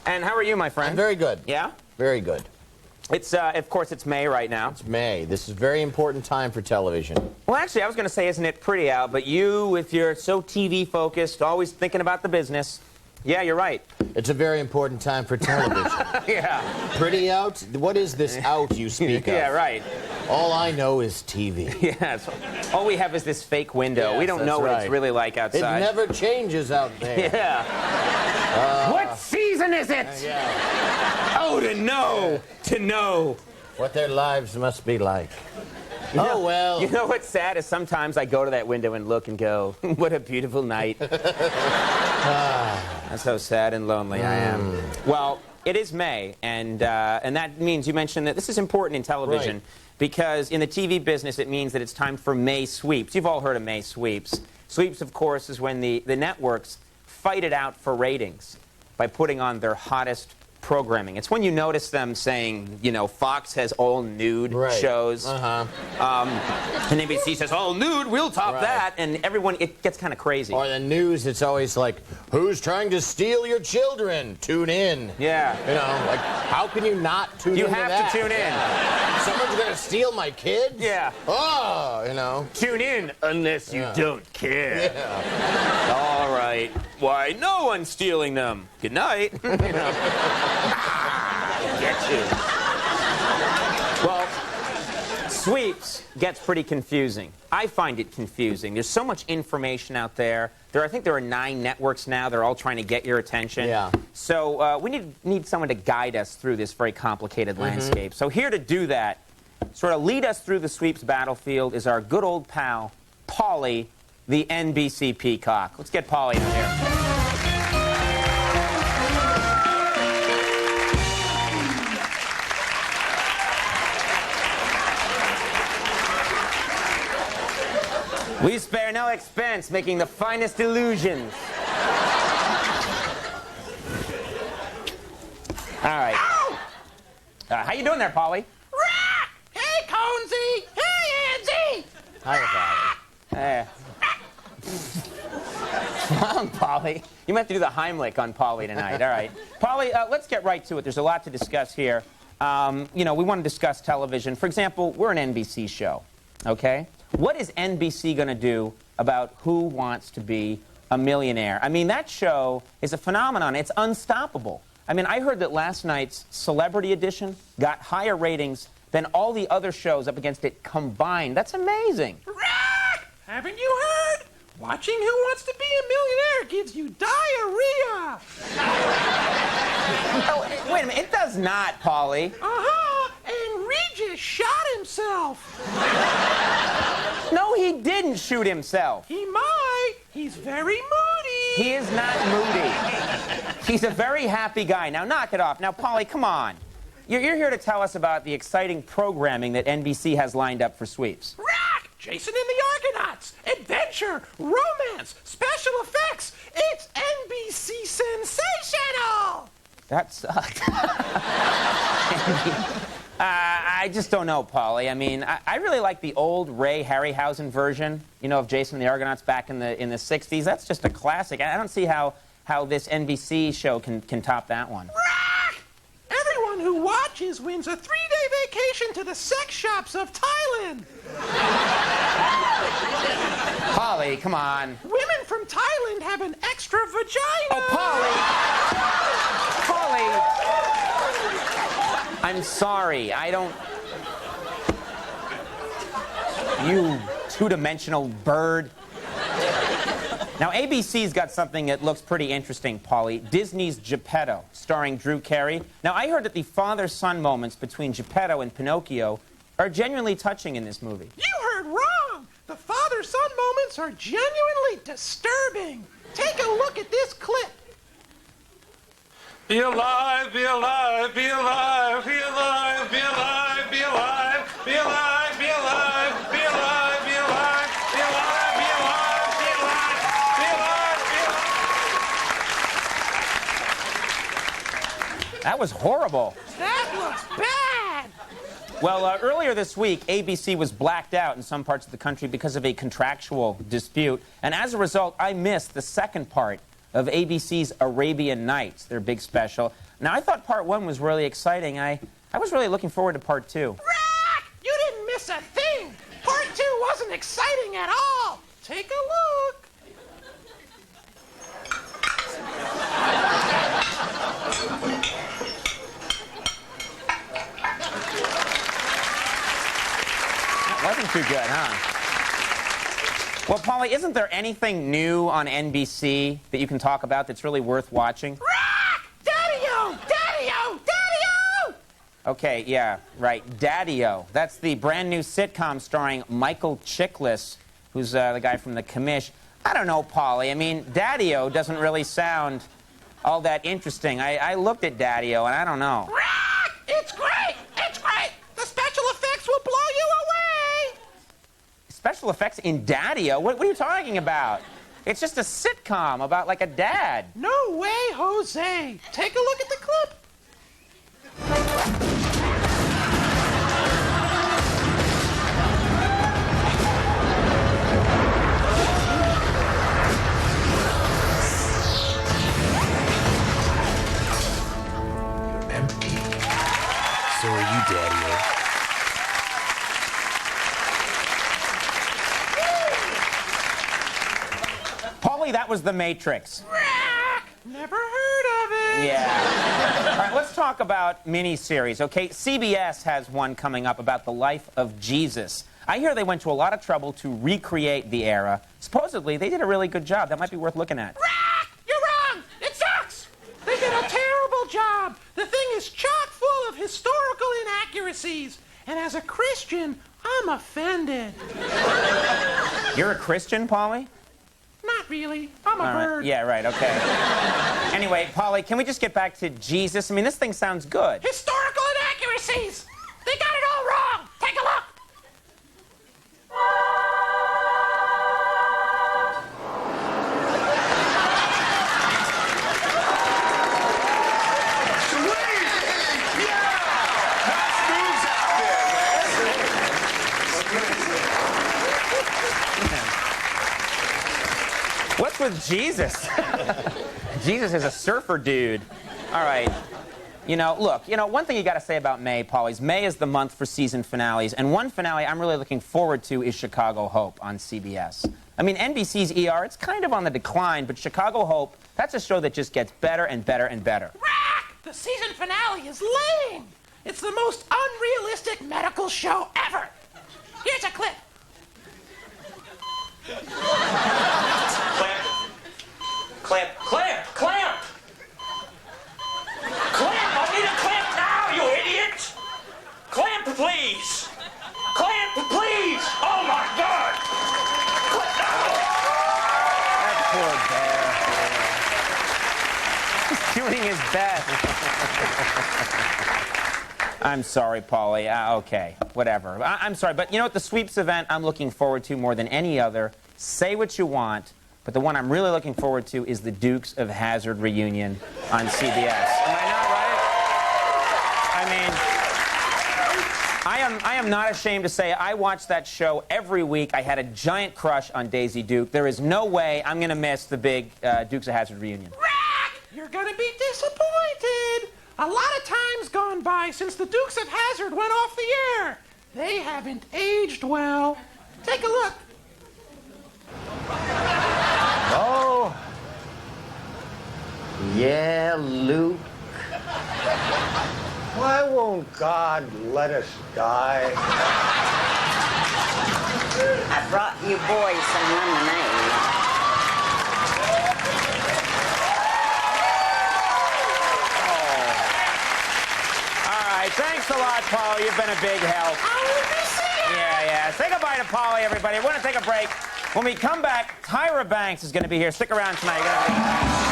And how are you, my friend? I'm very good. Yeah? Very good. It's, of course, it's May right now. It's May. This is a very important time for television. Well, actually, I was going to say, isn't it pretty out? But you, if you're so TV-focused, always thinking about the business, yeah, you're right. It's a very important time for television. Yeah. Pretty out? What is this out you speak of? Yeah, right. All I know is TV. Yeah, so all we have is this fake window. Yes, we don't know what it's really like outside. It never changes out there. Yeah. What season is it? Yeah. Oh, to know. To know. What their lives must be like. Oh, well. You know what's sad is sometimes I go to that window and look and go, what a beautiful night. That's how sad and lonely I am. Well, it is May, and that means you mentioned that this is important in television. Right. Because in the TV business, it means that it's time for May sweeps. You've all heard of May sweeps. Sweeps, of course, is when the networks fight it out for ratings by putting on their hottest programming. It's when you notice them saying, you know, Fox has all nude shows. And NBC says, all nude, we'll top that. And everyone, it gets kind of crazy. Or the news, it's always like, who's trying to steal your children? Tune in. Yeah. You know, like, how can you not tune in? You have to tune in. Yeah. Someone's going to steal my kids? Yeah. Oh, you know. Tune in unless you don't care. Yeah. All right. Why, no one's stealing them. Good night. You know. Get you. Well, sweeps gets pretty confusing. I find it confusing. There's so much information out there. I think there are 9 networks now. They're all trying to get your attention. Yeah. So we need someone to guide us through this very complicated landscape. So here to do that, sort of lead us through the sweeps battlefield, is our good old pal, Paulie, the NBC Peacock. Let's get Paulie in here. We spare no expense making the finest illusions. All right. How you doing there, Paulie? Hey, Conesy! Hey, Angie! Hi, Paulie. Come on, Paulie. You might have to do the Heimlich on Paulie tonight. All right. Paulie, let's get right to it. There's a lot to discuss here. You know, we want to discuss television. For example, we're an NBC show, okay? What is NBC going to do about Who Wants to Be a Millionaire? I mean, that show is a phenomenon. It's unstoppable. I mean, I heard that last night's Celebrity Edition got higher ratings than all the other shows up against it combined. That's amazing. Haven't you heard? Watching Who Wants to Be a Millionaire gives you diarrhea. Oh, wait a minute. It does not, Paulie. And Regis shot himself. No, he didn't shoot himself. He might. He's very moody. He is not moody. He's a very happy guy. Now, knock it off. Now, Paulie, come on. You're here to tell us about the exciting programming that NBC has lined up for sweeps. Jason and the Argonauts, adventure, romance, special effects. It's NBC sensational. That sucked. I just don't know, Paulie. I mean, I really like the old Ray Harryhausen version, you know, of Jason and the Argonauts back in the 60s. That's just a classic. I don't see how this NBC show can top that one. Everyone who watches wins a 3-day vacation to the sex shops of Thailand. Paulie, come on. Women from Thailand have an extra vagina. Oh, Paulie! Paulie! I'm sorry. I don't... You two-dimensional bird. Now, ABC's got something that looks pretty interesting, Paulie. Disney's Geppetto, starring Drew Carey. Now, I heard that the father-son moments between Geppetto and Pinocchio are genuinely touching in this movie. You heard wrong! The father-son moments are genuinely disturbing. Take a look at this clip. Be alive, be alive, be alive, be alive, be alive, be alive, be alive, be alive, be alive, be alive, be alive, be alive, be alive, be alive, be alive. That was horrible. That looks bad. Well, earlier this week, ABC was blacked out in some parts of the country because of a contractual dispute. And as a result, I missed the second part of ABC's Arabian Nights, their big special. Now, I thought part 1 was really exciting. I was really looking forward to part 2. Rack! You didn't miss a thing! Part 2 wasn't exciting at all! Take a look! That wasn't too good, huh? Well, Paulie, isn't there anything new on NBC that you can talk about that's really worth watching? Rack! Daddy-o! Daddy-o! Daddy-o! Okay, yeah, right. Daddy-O. That's the brand new sitcom starring Michael Chiklis, who's the guy from The Commish. I don't know, Paulie. I mean, Daddy-O doesn't really sound all that interesting. I looked at Daddy-O, and I don't know. Rack! It's great! It's great! The special effects will blow you away! Special effects in Daddy-O? What are you talking about? It's just a sitcom about, like, a dad. No way, Jose! Take a look at the clip. Empty. So are you, Daddy-O. Paulie, that was The Matrix. Rack! Never heard of it. Yeah. All right, let's talk about miniseries, okay? CBS has one coming up about the life of Jesus. I hear they went to a lot of trouble to recreate the era. Supposedly, they did a really good job. That might be worth looking at. Rack! You're wrong! It sucks! They did a terrible job. The thing is chock full of historical inaccuracies. And as a Christian, I'm offended. You're a Christian, Paulie? Not really. I'm a All right. bird. Yeah, right, okay. Anyway, Paulie, can we just get back to Jesus? I mean, this thing sounds good. Historical inaccuracies! They got it all wrong! Take a look! What's with Jesus? Jesus is a surfer dude. All right. Look, one thing you got to say about May, Paulie, is May is the month for season finales, and one finale I'm really looking forward to is Chicago Hope on CBS. I mean, NBC's ER, it's kind of on the decline, but Chicago Hope, that's a show that just gets better and better and better. Rack! The season finale is lame! It's the most unrealistic medical show ever! Here's a clip. Clamp, clamp, clamp! Clamp! I need a clamp now, you idiot! Clamp, please! Clamp, please! Oh my God! That poor bear. He's doing his best. I'm sorry, Paulie. Okay, whatever. I'm sorry, but you know what? The sweeps event I'm looking forward to more than any other. Say what you want, but the one I'm really looking forward to is the Dukes of Hazzard reunion on CBS. Am I not right? I mean, I am not ashamed to say I watched that show every week. I had a giant crush on Daisy Duke. There is no way I'm going to miss the big Dukes of Hazzard reunion. Rack! You're gonna be disappointed! A lot of time's gone by since the Dukes of Hazzard went off the air. They haven't aged well. Take a look. Oh. Yeah, Luke. Why won't God let us die? I brought you boys some lemonade. All right, thanks a lot, Paulie. You've been a big help. Yeah. Say goodbye to Paulie, everybody. We're going to take a break. When we come back, Tyra Banks is going to be here. Stick around tonight. You're gonna be...